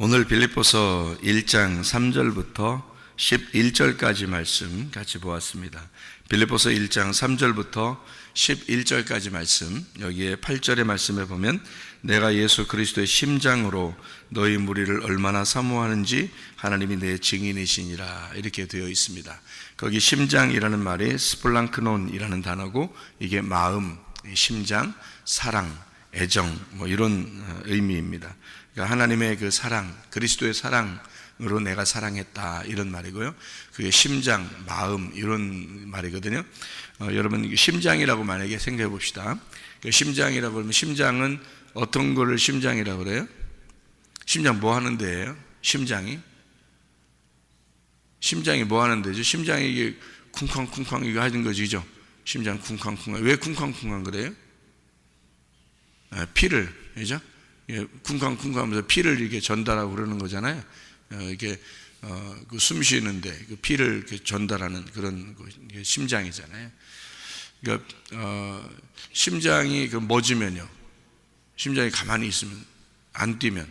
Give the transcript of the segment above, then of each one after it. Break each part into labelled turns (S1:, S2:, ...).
S1: 오늘 빌립보서 1장 3절부터 11절까지 말씀 같이 보았습니다. 빌립보서 1장 3절부터 11절까지 말씀, 여기에 8절의 말씀에 보면 내가 예수 그리스도의 심장으로 너희 무리를 얼마나 사모하는지 하나님이 내 증인이시니라, 이렇게 되어 있습니다. 거기 심장이라는 말이 스플랑크논이라는 단어고, 이게 마음, 심장, 사랑, 애정, 이런 의미입니다. 그러니까 하나님의 그 사랑, 그리스도의 사랑으로 내가 사랑했다, 이런 말이고요. 그게 심장, 마음, 이런 말이거든요. 여러분, 심장이라고 만약에 생각해 봅시다. 그 심장이라고 하면, 심장은 어떤 거를 심장이라고 그래요? 심장 뭐 하는 데예요? 심장이 뭐 하는 데죠? 심장이 이게 쿵쾅쿵쾅 이거 하는 거죠. 심장 쿵쾅쿵쾅. 왜 쿵쾅쿵쾅 그래요? 피를, 그죠? 쿵쾅쿵쾅 하면서 피를 이렇게 전달하고 그러는 거잖아요. 이게 그 숨 쉬는데 그 피를 이렇게 전달하는 그런 게 심장이잖아요. 그러니까 심장이 그 멎으면요, 심장이 가만히 있으면, 안 뛰면,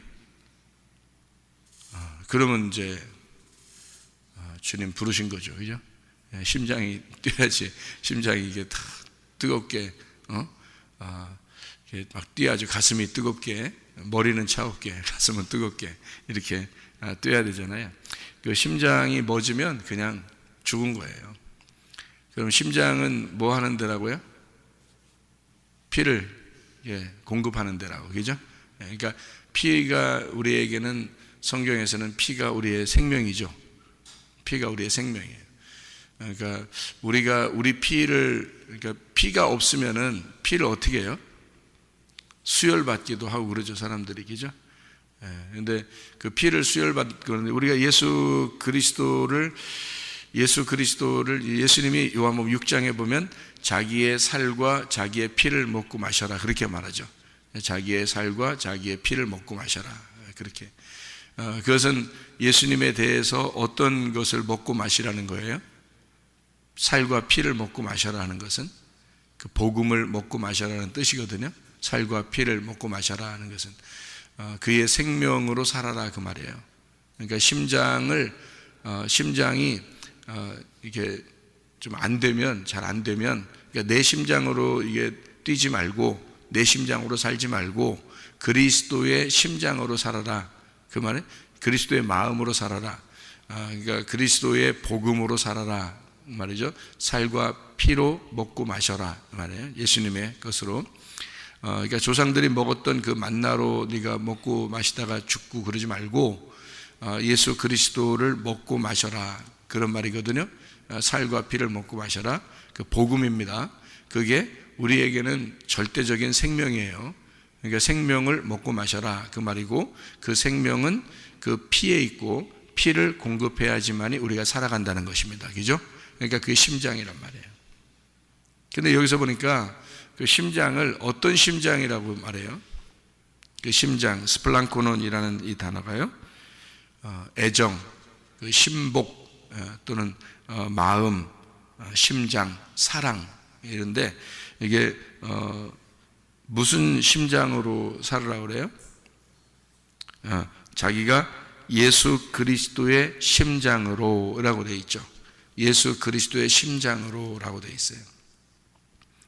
S1: 그러면 이제 주님 부르신 거죠, 그죠? 심장이 뛰어야지. 심장이 이게 다 뜨겁게 막 뛰어야죠. 가슴이 뜨겁게, 머리는 차갑게, 가슴은 뜨겁게 이렇게 뛰어야 되잖아요. 그 심장이 멎으면 그냥 죽은 거예요. 그럼 심장은 뭐 하는 데라고요? 피를 공급하는 데라고, 그죠? 그러니까 피가 우리에게는, 성경에서는 피가 우리의 생명이죠. 피가 우리의 생명이에요. 그러니까 우리 피를, 그러니까 피가 없으면은 피를 어떻게 해요? 수혈받기도 하고 그러죠, 사람들이, 그죠? 근데 그 피를 수혈받고, 우리가 예수 그리스도를 예수님이 요한복음 6장에 보면 자기의 살과 자기의 피를 먹고 마셔라, 그렇게 말하죠. 자기의 살과 자기의 피를 먹고 마셔라, 그렇게. 그것은 예수님에 대해서 어떤 것을 먹고 마시라는 거예요? 살과 피를 먹고 마셔라 하는 것은 그 복음을 먹고 마셔라는 뜻이거든요. 살과 피를 먹고 마셔라 하는 것은 그의 생명으로 살아라, 그 말이에요. 그러니까 심장이 이게 좀 안 되면, 잘 안 되면, 그러니까 내 심장으로 이게 뛰지 말고, 내 심장으로 살지 말고 그리스도의 심장으로 살아라, 그 말은 그리스도의 마음으로 살아라. 그러니까 그리스도의 복음으로 살아라 말이죠. 살과 피로 먹고 마셔라 말이에요. 예수님의 것으로. 그러니까 조상들이 먹었던 그 만나로 네가 먹고 마시다가 죽고 그러지 말고 예수 그리스도를 먹고 마셔라, 그런 말이거든요. 살과 피를 먹고 마셔라, 그 복음입니다. 그게 우리에게는 절대적인 생명이에요. 그러니까 생명을 먹고 마셔라, 그 말이고, 그 생명은 그 피에 있고 피를 공급해야지만이 우리가 살아간다는 것입니다, 그죠? 그러니까 그게 심장이란 말이에요. 근데 여기서 보니까 그 심장을 어떤 심장이라고 말해요? 그 심장, 스플랑코논이라는 이 단어가요, 애정, 그 심복, 또는 마음, 심장, 사랑, 이런데 이게 무슨 심장으로 살으라고 그래요? 자기가 예수 그리스도의 심장으로 라고 되어 있죠. 예수 그리스도의 심장으로 라고 되어 있어요.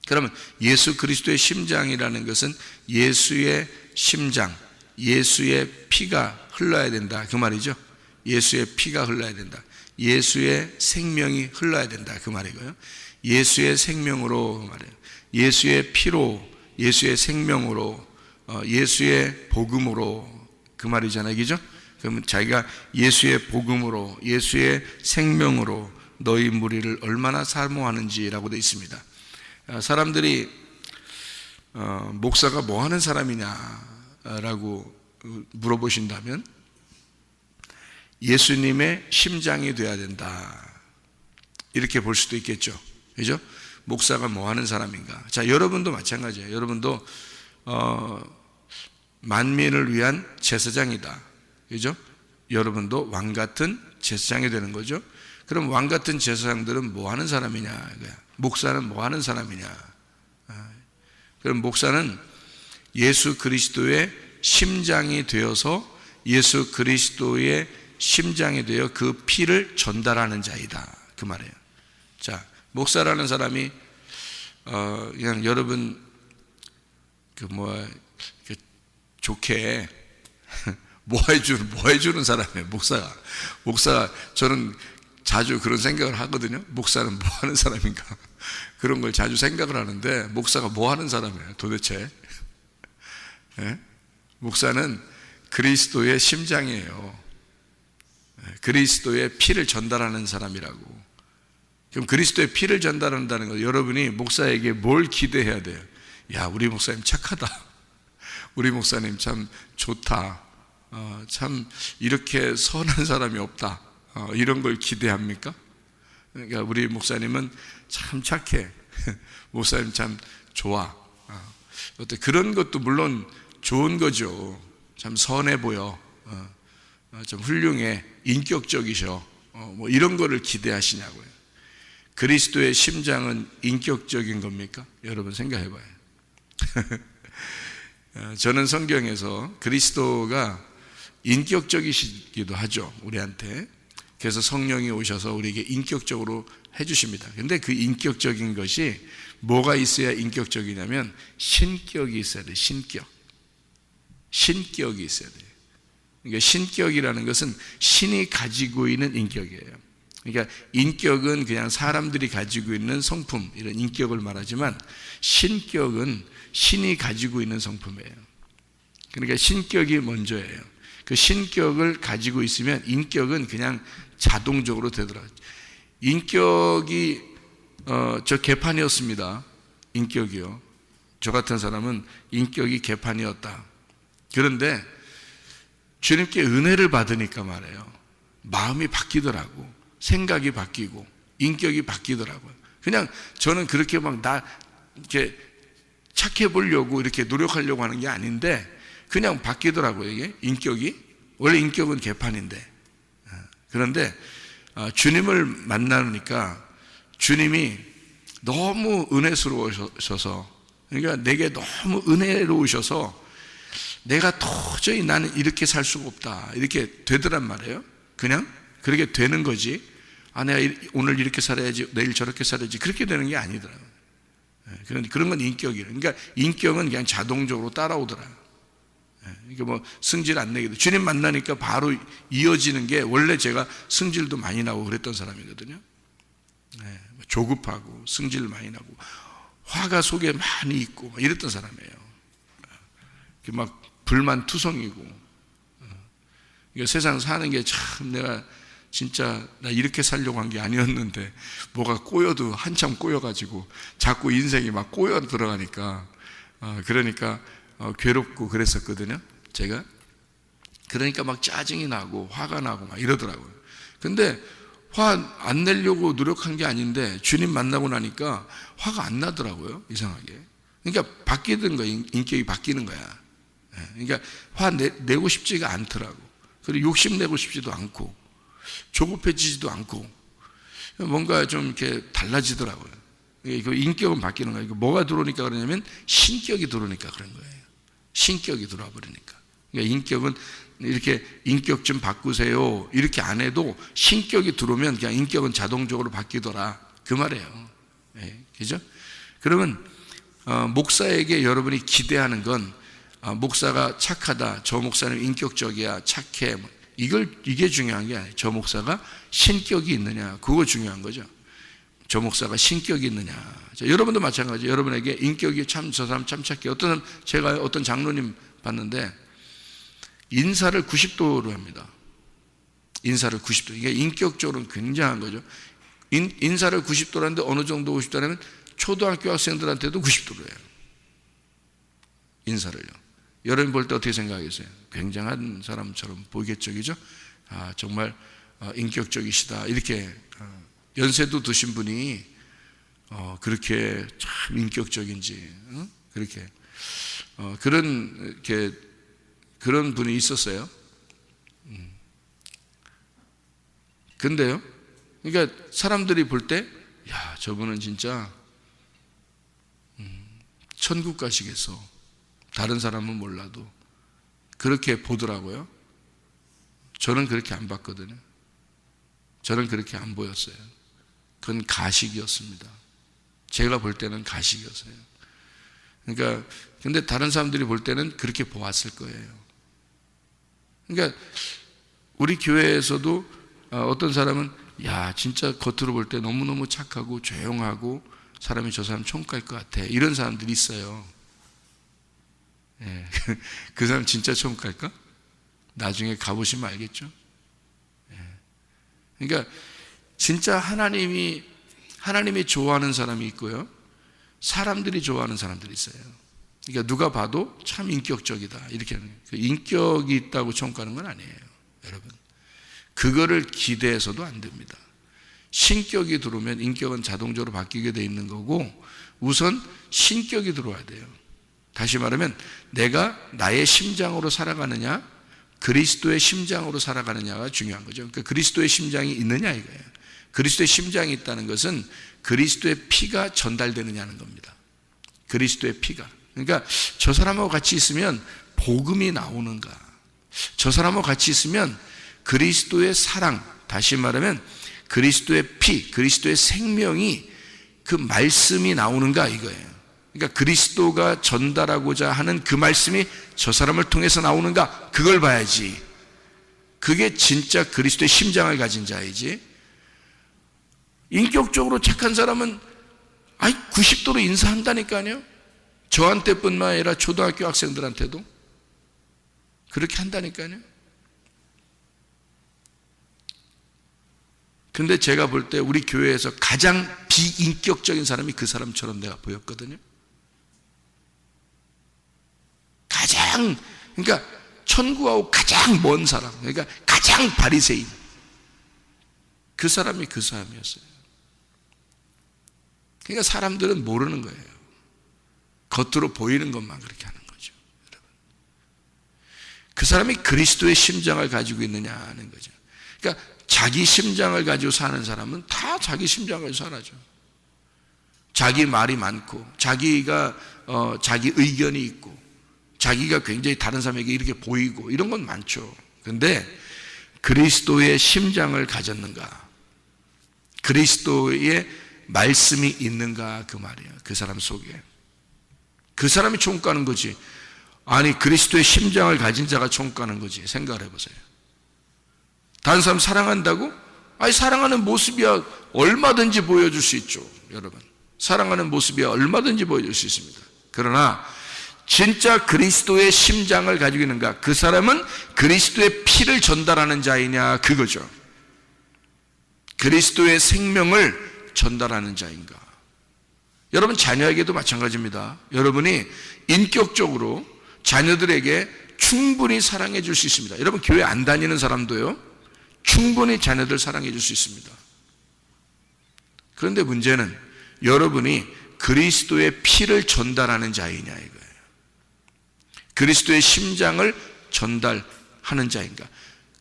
S1: 그러면 예수 그리스도의 심장이라는 것은 예수의 심장, 예수의 피가 흘러야 된다, 그 말이죠. 예수의 피가 흘러야 된다, 예수의 생명이 흘러야 된다, 그 말이고요. 예수의 생명으로 말해요. 예수의 피로, 예수의 생명으로, 예수의 복음으로, 그 말이잖아요, 그죠? 그러면 자기가 예수의 복음으로, 예수의 생명으로 너희 무리를 얼마나 사모하는지라고 되어 있습니다. 사람들이 목사가 뭐 하는 사람이냐라고 물어보신다면 예수님의 심장이 돼야 된다, 이렇게 볼 수도 있겠죠, 그죠? 목사가 뭐 하는 사람인가? 자, 여러분도 마찬가지예요. 여러분도 만민을 위한 제사장이다, 그죠? 여러분도 왕 같은 제사장이 되는 거죠. 그럼 왕 같은 제사장들은 뭐 하는 사람이냐? 목사는 뭐 하는 사람이냐? 그럼 목사는 예수 그리스도의 심장이 되어서 예수 그리스도의 심장이 되어 그 피를 전달하는 자이다, 그 말이에요. 자, 목사라는 사람이 그냥 여러분 좋게 뭐 해주는 사람이에요. 목사가 저는 자주 그런 생각을 하거든요. 목사는 뭐 하는 사람인가, 그런 걸 자주 생각을 하는데, 목사가 뭐 하는 사람이에요 도대체? 예? 목사는 그리스도의 심장이에요. 그리스도의 피를 전달하는 사람이라고. 그럼 그리스도의 피를 전달한다는 거, 여러분이 목사에게 뭘 기대해야 돼요? 야, 우리 목사님 착하다, 우리 목사님 참 좋다, 참 이렇게 선한 사람이 없다, 이런 걸 기대합니까? 그러니까 우리 목사님은 참 착해, 목사님 참 좋아, 어때, 그런 것도 물론 좋은 거죠. 참 선해 보여, 좀 훌륭해, 인격적이셔, 뭐 이런 거를 기대하시냐고요. 그리스도의 심장은 인격적인 겁니까? 여러분 생각해 봐요. 저는 성경에서 그리스도가 인격적이시기도 하죠, 우리한테. 그래서 성령이 오셔서 우리에게 인격적으로 해주십니다. 근데 그 인격적인 것이 뭐가 있어야 인격적이냐면 신격이 있어야 돼요. 신격이 있어야 돼요. 그러니까 신격이라는 것은 신이 가지고 있는 인격이에요. 그러니까 인격은 그냥 사람들이 가지고 있는 성품, 이런 인격을 말하지만, 신격은 신이 가지고 있는 성품이에요. 그러니까 신격이 먼저예요. 그 신격을 가지고 있으면 인격은 그냥 자동적으로 되더라고요. 인격이 저 개판이었습니다. 인격이요. 저 같은 사람은 인격이 개판이었다. 그런데 주님께 은혜를 받으니까 말이에요, 마음이 바뀌더라고. 생각이 바뀌고 인격이 바뀌더라고요. 그냥 저는 그렇게 막 이렇게 착해 보려고 이렇게 노력하려고 하는 게 아닌데 그냥 바뀌더라고요. 이게 인격이, 원래 인격은 개판인데. 그런데 주님을 만나니까 주님이 너무 은혜스러우셔서, 그러니까 내게 너무 은혜로우셔서 내가 도저히 나는 이렇게 살 수가 없다, 이렇게 되더란 말이에요. 그냥 그렇게 되는 거지, 내가 오늘 이렇게 살아야지, 내일 저렇게 살아야지, 그렇게 되는 게 아니더라고요. 그런 건 인격이에요. 그러니까 인격은 그냥 자동적으로 따라오더라고요. 이게 뭐 승질 안 내기도, 주님 만나니까 바로 이어지는 게, 원래 제가 승질도 많이 나고 그랬던 사람이거든요. 조급하고 승질 많이 나고 화가 속에 많이 있고 이랬던 사람이에요. 막 불만투성이고. 그러니까 세상 사는 게 참, 내가 진짜 나 이렇게 살려고 한 게 아니었는데 뭐가 꼬여도 한참 꼬여가지고 자꾸 인생이 막 꼬여 들어가니까, 그러니까 괴롭고 그랬었거든요, 제가. 그러니까 막 짜증이 나고 화가 나고 막 이러더라고요. 근데 화 안 내려고 노력한 게 아닌데 주님 만나고 나니까 화가 안 나더라고요, 이상하게. 그러니까 바뀌는 거야, 인격이 바뀌는 거야. 그러니까 화 내고 싶지가 않더라고. 그리고 욕심내고 싶지도 않고 조급해지지도 않고 뭔가 좀 이렇게 달라지더라고요. 그 인격은 바뀌는 거예요. 뭐가 들어오니까 그러냐면 신격이 들어오니까 그런 거예요. 신격이 들어와 버리니까. 그러니까 인격은 이렇게 인격 좀 바꾸세요 이렇게 안 해도 신격이 들어오면 그냥 인격은 자동적으로 바뀌더라, 그 말이에요. 그죠? 그러면 목사에게 여러분이 기대하는 건, 목사가 착하다, 저 목사는 인격적이야, 착해, 이게 중요한 게 아니에요. 저 목사가 신격이 있느냐, 그거 중요한 거죠. 저 목사가 신격이 있느냐. 여러분도 마찬가지예요. 여러분에게 인격이 참, 저 사람 참 착해. 제가 어떤 장로님 봤는데 인사를 90도로 합니다. 인사를 90도. 이게 인격적으로는 굉장한 거죠. 인사를 90도로 하는데 어느 정도 90도라면 초등학교 학생들한테도 90도로 해요, 인사를요. 여러분 볼 때 어떻게 생각하겠어요? 굉장한 사람처럼 보이겠죠, 그죠? 정말 인격적이시다, 이렇게. 연세도 드신 분이 그렇게 참 인격적인지, 그렇게 그런 분이 있었어요. 근데요, 그러니까 사람들이 볼 때, 야, 저분은 진짜 천국 가시겠어, 다른 사람은 몰라도 그렇게 보더라고요. 저는 그렇게 안 봤거든요. 저는 그렇게 안 보였어요. 그건 가식이었습니다. 제가 볼 때는 가식이었어요. 그러니까 근데 다른 사람들이 볼 때는 그렇게 보았을 거예요. 그러니까 우리 교회에서도 어떤 사람은 야 진짜 겉으로 볼 때 너무너무 착하고 조용하고 사람이 저 사람 천국 갈 것 같아, 이런 사람들이 있어요. 예. 그 사람 진짜 천국 갈까? 나중에 가보시면 알겠죠. 예. 그러니까 진짜 하나님이 좋아하는 사람이 있고요, 사람들이 좋아하는 사람들이 있어요. 그러니까 누가 봐도 참 인격적이다 이렇게 하는 거예요. 인격이 있다고 천국 가는 건 아니에요, 여러분. 그거를 기대해서도 안 됩니다. 신격이 들어오면 인격은 자동적으로 바뀌게 돼 있는 거고, 우선 신격이 들어와야 돼요. 다시 말하면 내가 나의 심장으로 살아가느냐 그리스도의 심장으로 살아가느냐가 중요한 거죠. 그러니까 그리스도의 심장이 있느냐 이거예요. 그리스도의 심장이 있다는 것은 그리스도의 피가 전달되느냐는 겁니다. 그리스도의 피가. 그러니까 저 사람하고 같이 있으면 복음이 나오는가, 저 사람하고 같이 있으면 그리스도의 사랑, 다시 말하면 그리스도의 피, 그리스도의 생명이, 그 말씀이 나오는가 이거예요. 그러니까 그리스도가 전달하고자 하는 그 말씀이 저 사람을 통해서 나오는가, 그걸 봐야지. 그게 진짜 그리스도의 심장을 가진 자이지. 인격적으로 착한 사람은 90도로 인사한다니까요. 저한테뿐만 아니라 초등학교 학생들한테도 그렇게 한다니까요. 근데 제가 볼 때 우리 교회에서 가장 비인격적인 사람이 그 사람처럼 내가 보였거든요. 그러니까 천국하고 가장 먼 사람, 그러니까 가장 바리새인, 그 사람이 그 사람이었어요. 그러니까 사람들은 모르는 거예요. 겉으로 보이는 것만 그렇게 하는 거죠, 여러분. 그 사람이 그리스도의 심장을 가지고 있느냐 하는 거죠. 그러니까 자기 심장을 가지고 사는 사람은 다 자기 심장을 가지고 살아죠. 자기 말이 많고, 자기가 자기 의견이 있고, 자기가 굉장히 다른 사람에게 이렇게 보이고, 이런 건 많죠. 그런데 그리스도의 심장을 가졌는가, 그리스도의 말씀이 있는가, 그 말이에요. 그 사람 속에. 그 사람이 천국 가는 거지. 아니 그리스도의 심장을 가진 자가 천국 가는 거지. 생각을 해보세요. 다른 사람 사랑한다고? 사랑하는 모습이야 얼마든지 보여줄 수 있죠, 여러분. 사랑하는 모습이야 얼마든지 보여줄 수 있습니다. 그러나 진짜 그리스도의 심장을 가지고 있는가, 그 사람은 그리스도의 피를 전달하는 자이냐, 그거죠. 그리스도의 생명을 전달하는 자인가. 여러분 자녀에게도 마찬가지입니다. 여러분이 인격적으로 자녀들에게 충분히 사랑해 줄 수 있습니다. 여러분 교회 안 다니는 사람도요 충분히 자녀들 사랑해 줄 수 있습니다. 그런데 문제는 여러분이 그리스도의 피를 전달하는 자이냐 이거예요. 그리스도의 심장을 전달하는 자인가,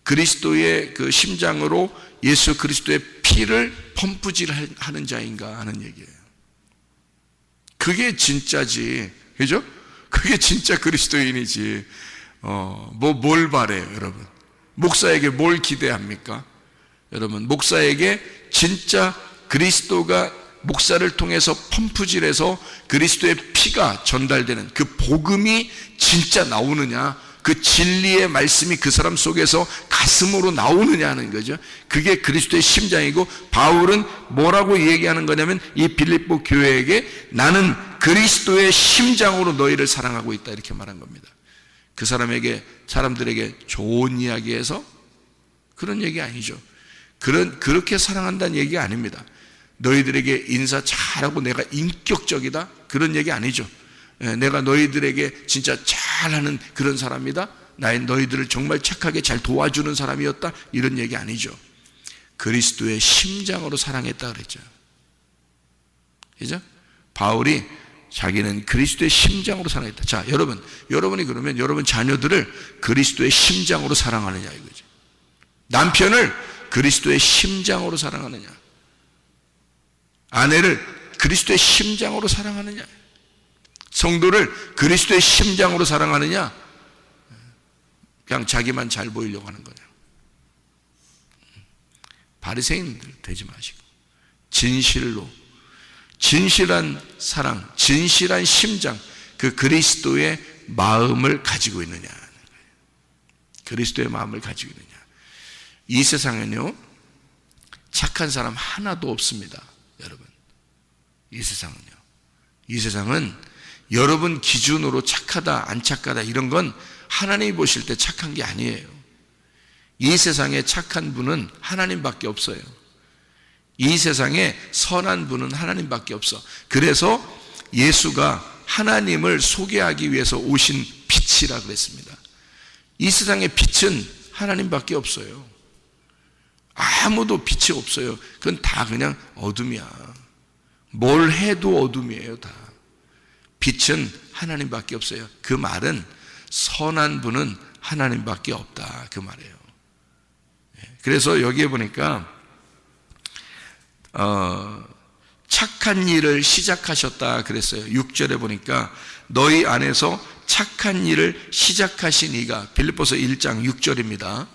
S1: 그리스도의 그 심장으로 예수 그리스도의 피를 펌프질하는 자인가 하는 얘기예요. 그게 진짜지, 그죠? 그게 진짜 그리스도인이지. 뭘 바래요, 여러분? 목사에게 뭘 기대합니까? 여러분, 목사에게 진짜 그리스도가 목사를 통해서 펌프질해서 그리스도의 피가 전달되는 그 복음이 진짜 나오느냐, 그 진리의 말씀이 그 사람 속에서 가슴으로 나오느냐 하는 거죠. 그게 그리스도의 심장이고, 바울은 뭐라고 얘기하는 거냐면 이 빌립보 교회에게 나는 그리스도의 심장으로 너희를 사랑하고 있다 이렇게 말한 겁니다. 그 사람들에게 좋은 이야기해서 그런 얘기 아니죠. 그렇게 사랑한다는 얘기가 아닙니다. 너희들에게 인사 잘하고 내가 인격적이다 그런 얘기 아니죠. 내가 너희들에게 진짜 잘하는 그런 사람이다, 너희들을 정말 착하게 잘 도와주는 사람이었다, 이런 얘기 아니죠. 그리스도의 심장으로 사랑했다 그랬죠. 그죠? 바울이 자기는 그리스도의 심장으로 사랑했다. 자, 여러분이 그러면 여러분 자녀들을 그리스도의 심장으로 사랑하느냐 이거죠. 남편을 그리스도의 심장으로 사랑하느냐, 아내를 그리스도의 심장으로 사랑하느냐, 성도를 그리스도의 심장으로 사랑하느냐, 그냥 자기만 잘 보이려고 하는 거냐. 바리새인들 되지 마시고 진실로, 진실한 사랑, 진실한 심장, 그 그리스도의 마음을 가지고 있느냐. 그리스도의 마음을 가지고 있느냐. 이 세상에는요, 착한 사람 하나도 없습니다, 여러분. 이 세상은요. 이 세상은 여러분 기준으로 착하다, 안 착하다 이런 건 하나님이 보실 때 착한 게 아니에요. 이 세상에 착한 분은 하나님밖에 없어요. 이 세상에 선한 분은 하나님밖에 없어. 그래서 예수가 하나님을 소개하기 위해서 오신 빛이라 그랬습니다. 이 세상의 빛은 하나님밖에 없어요. 아무도 빛이 없어요. 그건 다 그냥 어둠이야. 뭘 해도 어둠이에요, 다. 빛은 하나님밖에 없어요. 그 말은 선한 분은 하나님밖에 없다, 그 말이에요. 그래서 여기에 보니까 착한 일을 시작하셨다 그랬어요. 6절에 보니까 너희 안에서 착한 일을 시작하신 이가, 빌립보서 1장 6절입니다.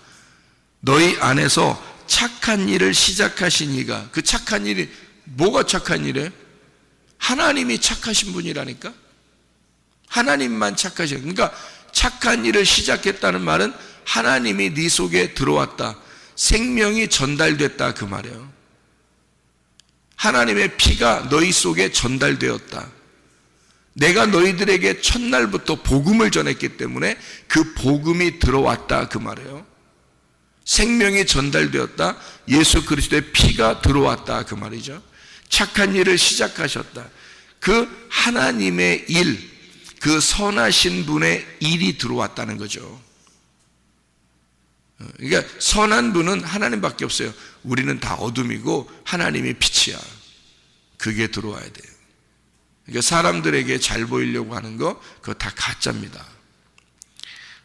S1: 너희 안에서 착한 일을 시작하신 이가, 그 착한 일이 뭐가 착한 일이에요? 하나님이 착하신 분이라니까. 하나님만 착하신, 그러니까 착한 일을 시작했다는 말은 하나님이 네 속에 들어왔다, 생명이 전달됐다, 그 말이에요. 하나님의 피가 너희 속에 전달되었다. 내가 너희들에게 첫날부터 복음을 전했기 때문에 그 복음이 들어왔다, 그 말이에요. 생명이 전달되었다, 예수 그리스도의 피가 들어왔다, 그 말이죠. 착한 일을 시작하셨다. 그 하나님의 일, 그 선하신 분의 일이 들어왔다는 거죠. 그러니까 선한 분은 하나님밖에 없어요. 우리는 다 어둠이고 하나님이 빛이야. 그게 들어와야 돼요. 그러니까 사람들에게 잘 보이려고 하는 거, 그거 다 가짜입니다.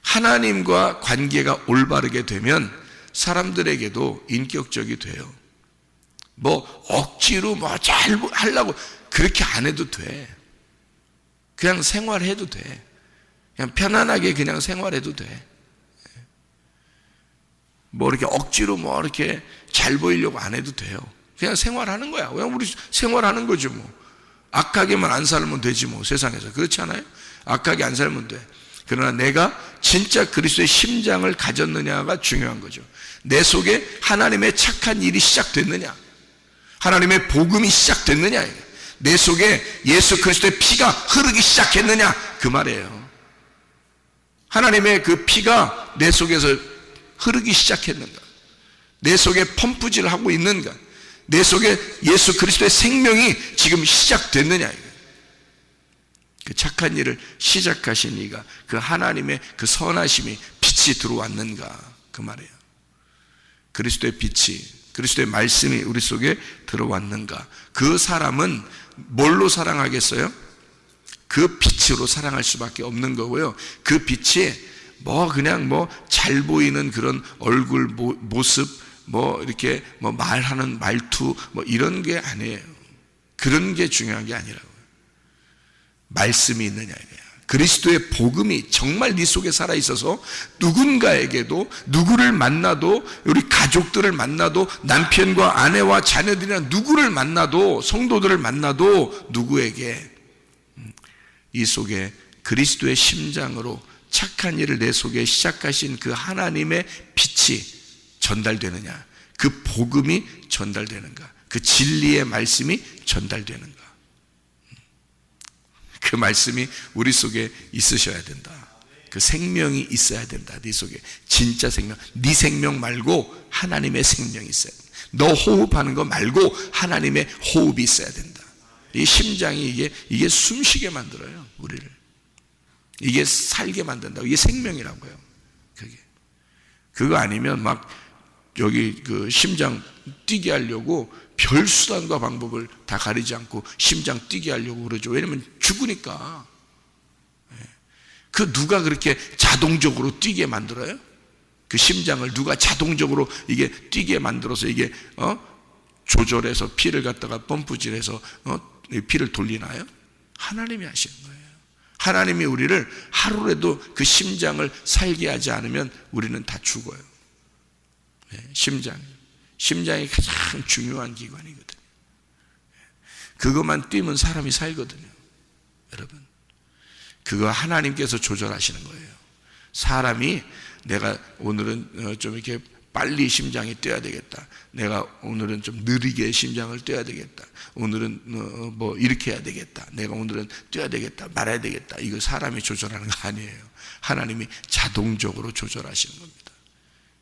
S1: 하나님과 관계가 올바르게 되면 사람들에게도 인격적이 돼요. 뭐 억지로 뭐 잘 하려고 그렇게 안 해도 돼. 그냥 생활해도 돼. 그냥 편안하게 그냥 생활해도 돼. 뭐 이렇게 억지로 뭐 이렇게 잘 보이려고 안 해도 돼요. 그냥 생활하는 거야. 그냥 우리 생활하는 거죠, 뭐. 악하게만 안 살면 되지, 뭐, 세상에서. 그렇지 않아요? 악하게 안 살면 돼. 그러나 내가 진짜 그리스도의 심장을 가졌느냐가 중요한 거죠. 내 속에 하나님의 착한 일이 시작됐느냐, 하나님의 복음이 시작됐느냐, 내 속에 예수 그리스도의 피가 흐르기 시작했느냐, 그 말이에요. 하나님의 그 피가 내 속에서 흐르기 시작했는가, 내 속에 펌프질 하고 있는가, 내 속에 예수 그리스도의 생명이 지금 시작됐느냐, 그 착한 일을 시작하신 이가, 그 하나님의 그 선하심이 빛이 들어왔는가, 그 말이에요. 그리스도의 빛이, 그리스도의 말씀이 우리 속에 들어왔는가. 그 사람은 뭘로 사랑하겠어요? 그 빛으로 사랑할 수밖에 없는 거고요. 그 빛이 뭐 그냥 뭐 잘 보이는 그런 얼굴 모습, 뭐 이렇게 뭐 말하는 말투 뭐 이런 게 아니에요. 그런 게 중요한 게 아니라고요. 말씀이 있느냐 이거야. 그리스도의 복음이 정말 네 속에 살아 있어서 누군가에게도, 누구를 만나도, 우리 가족들을 만나도, 남편과 아내와 자녀들이나 누구를 만나도, 성도들을 만나도 누구에게 이 속에 그리스도의 심장으로 착한 일을 내 속에 시작하신 그 하나님의 빛이 전달되느냐, 그 복음이 전달되는가, 그 진리의 말씀이 전달되는가. 그 말씀이 우리 속에 있으셔야 된다. 그 생명이 있어야 된다. 네 속에 진짜 생명, 네 생명 말고 하나님의 생명이 있어야 된다. 너 호흡하는 거 말고 하나님의 호흡이 있어야 된다. 이 심장이 이게 숨쉬게 만들어요, 우리를. 이게 살게 만든다고. 이게 생명이라고요. 그거 아니면 막 여기 그 심장 뛰게 하려고 별 수단과 방법을 다 가리지 않고 심장 뛰게 하려고 그러죠. 왜냐면 죽으니까. 그 누가 그렇게 자동적으로 뛰게 만들어요? 그 심장을 누가 자동적으로 이게 뛰게 만들어서 이게 조절해서 피를 갖다가 펌프질해서 피를 돌리나요? 하나님이 하시는 거예요. 하나님이 우리를 하루라도 그 심장을 살게 하지 않으면 우리는 다 죽어요. 심장. 심장이 가장 중요한 기관이거든요. 그것만 뛰면 사람이 살거든요. 여러분, 그거 하나님께서 조절하시는 거예요. 사람이 내가 오늘은 좀 이렇게 빨리 심장이 뛰어야 되겠다, 내가 오늘은 좀 느리게 심장을 뛰어야 되겠다, 오늘은 뭐 이렇게 해야 되겠다, 내가 오늘은 뛰어야 되겠다, 말아야 되겠다, 이거 사람이 조절하는 거 아니에요. 하나님이 자동적으로 조절하시는 겁니다.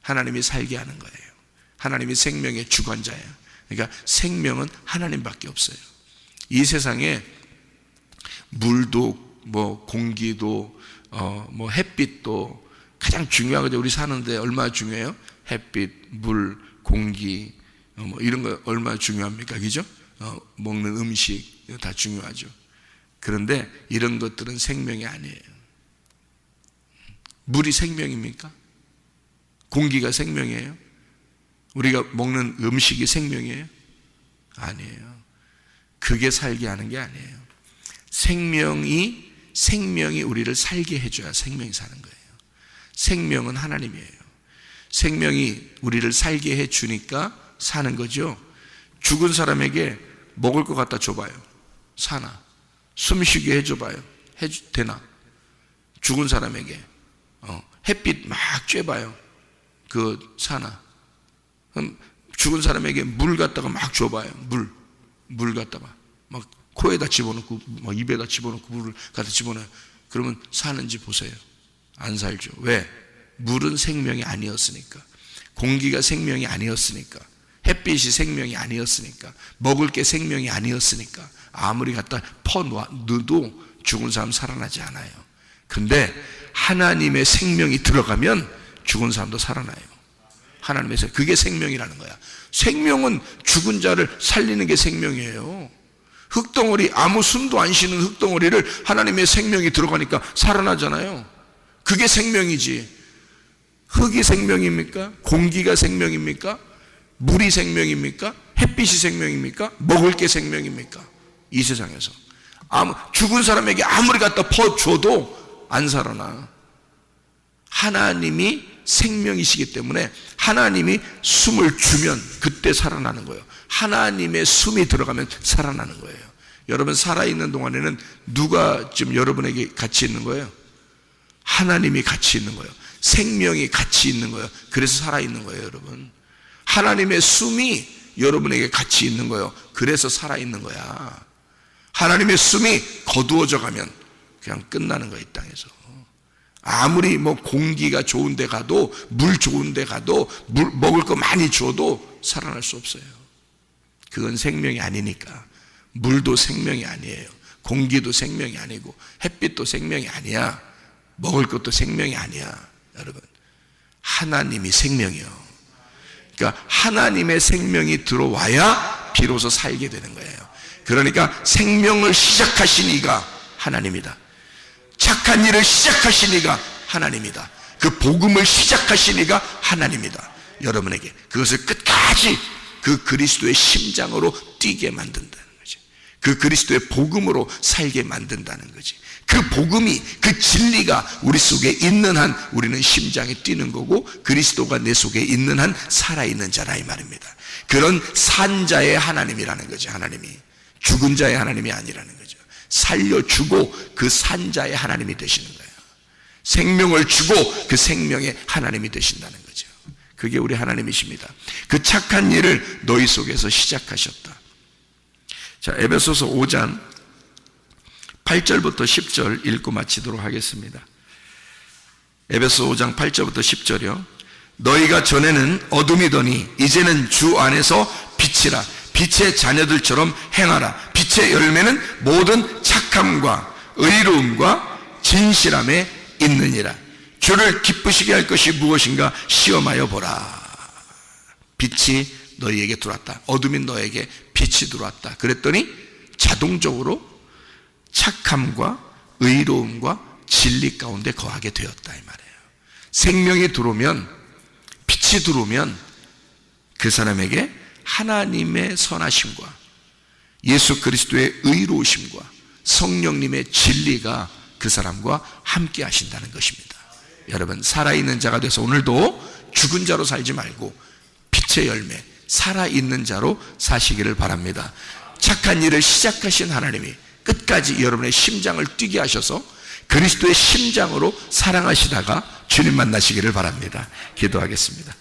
S1: 하나님이 살게 하는 거예요. 하나님이 생명의 주관자예요. 그러니까 생명은 하나님밖에 없어요. 이 세상에 물도 뭐 공기도 뭐 햇빛도 가장 중요하거든요. 우리 사는데 얼마나 중요해요? 햇빛, 물, 공기 뭐 이런 거 얼마나 중요합니까? 그죠? 먹는 음식 다 중요하죠. 그런데 이런 것들은 생명이 아니에요. 물이 생명입니까? 공기가 생명이에요? 우리가 먹는 음식이 생명이에요? 아니에요. 그게 살게 하는 게 아니에요. 생명이 우리를 살게 해줘야 생명이 사는 거예요. 생명은 하나님이에요. 생명이 우리를 살게 해주니까 사는 거죠. 죽은 사람에게 먹을 것 갖다 줘봐요. 사나? 숨쉬게 해줘봐요. 되나? 죽은 사람에게 햇빛 막 쬐봐요. 그 사나? 그럼 죽은 사람에게 물 갖다가 막 줘봐요. 물 갖다가 막 코에다 집어넣고 막 입에다 집어넣고 물을 갖다 집어넣어요. 그러면 사는지 보세요. 안 살죠. 왜? 물은 생명이 아니었으니까, 공기가 생명이 아니었으니까, 햇빛이 생명이 아니었으니까, 먹을 게 생명이 아니었으니까 아무리 갖다 퍼넣어도 죽은 사람 살아나지 않아요. 근데 하나님의 생명이 들어가면 죽은 사람도 살아나요. 하나님의 생명, 그게 생명이라는 거야. 생명은 죽은 자를 살리는 게 생명이에요. 흙덩어리, 아무 숨도 안 쉬는 흙덩어리를 하나님의 생명이 들어가니까 살아나잖아요. 그게 생명이지. 흙이 생명입니까? 공기가 생명입니까? 물이 생명입니까? 햇빛이 생명입니까? 먹을 게 생명입니까? 이 세상에서 죽은 사람에게 아무리 갖다 퍼줘도 안 살아나. 하나님이 생명이시기 때문에 하나님이 숨을 주면 그때 살아나는 거예요. 하나님의 숨이 들어가면 살아나는 거예요. 여러분 살아있는 동안에는 누가 지금 여러분에게 같이 있는 거예요? 하나님이 같이 있는 거예요. 생명이 같이 있는 거예요. 그래서 살아있는 거예요. 여러분, 하나님의 숨이 여러분에게 같이 있는 거예요. 그래서 살아있는 거야. 하나님의 숨이 거두어져 가면 그냥 끝나는 거예요. 이 땅에서 아무리 뭐 공기가 좋은 데 가도, 물 좋은 데 가도, 먹을 거 많이 줘도 살아날 수 없어요. 그건 생명이 아니니까. 물도 생명이 아니에요. 공기도 생명이 아니고 햇빛도 생명이 아니야. 먹을 것도 생명이 아니야. 여러분, 하나님이 생명이요. 그러니까 하나님의 생명이 들어와야 비로소 살게 되는 거예요. 그러니까 생명을 시작하신 이가 하나님이다. 착한 일을 시작하신 이가 하나님이다. 그 복음을 시작하신 이가 하나님이다. 여러분에게 그것을 끝까지 그 그리스도의 심장으로 뛰게 만든다는 거지. 그 그리스도의 복음으로 살게 만든다는 거지. 그 복음이, 그 진리가 우리 속에 있는 한 우리는 심장이 뛰는 거고, 그리스도가 내 속에 있는 한 살아있는 자라 이 말입니다. 그런 산자의 하나님이라는 거죠. 하나님이 죽은 자의 하나님이 아니라는 거죠. 살려주고 그 산자의 하나님이 되시는 거예요. 생명을 주고 그 생명의 하나님이 되신다는 거죠. 그게 우리 하나님이십니다. 그 착한 일을 너희 속에서 시작하셨다. 자, 에베소서 5장 8절부터 10절 읽고 마치도록 하겠습니다. 에베소 5장 8절부터 10절이요. 너희가 전에는 어둠이더니 이제는 주 안에서 빛이라. 빛의 자녀들처럼 행하라. 빛의 열매는 모든 착함과 의로움과 진실함에 있느니라. 주를 기쁘시게 할 것이 무엇인가 시험하여 보라. 빛이 너희에게 들어왔다. 어둠인 너에게 빛이 들어왔다. 그랬더니 자동적으로 착함과 의로움과 진리 가운데 거하게 되었다 이 말이에요. 생명이 들어오면, 빛이 들어오면 그 사람에게 하나님의 선하심과 예수 그리스도의 의로우심과 성령님의 진리가 그 사람과 함께 하신다는 것입니다. 여러분, 살아있는 자가 돼서 오늘도 죽은 자로 살지 말고 빛의 열매, 살아있는 자로 사시기를 바랍니다. 착한 일을 시작하신 하나님이 끝까지 여러분의 심장을 뛰게 하셔서 그리스도의 심장으로 사랑하시다가 주님 만나시기를 바랍니다. 기도하겠습니다.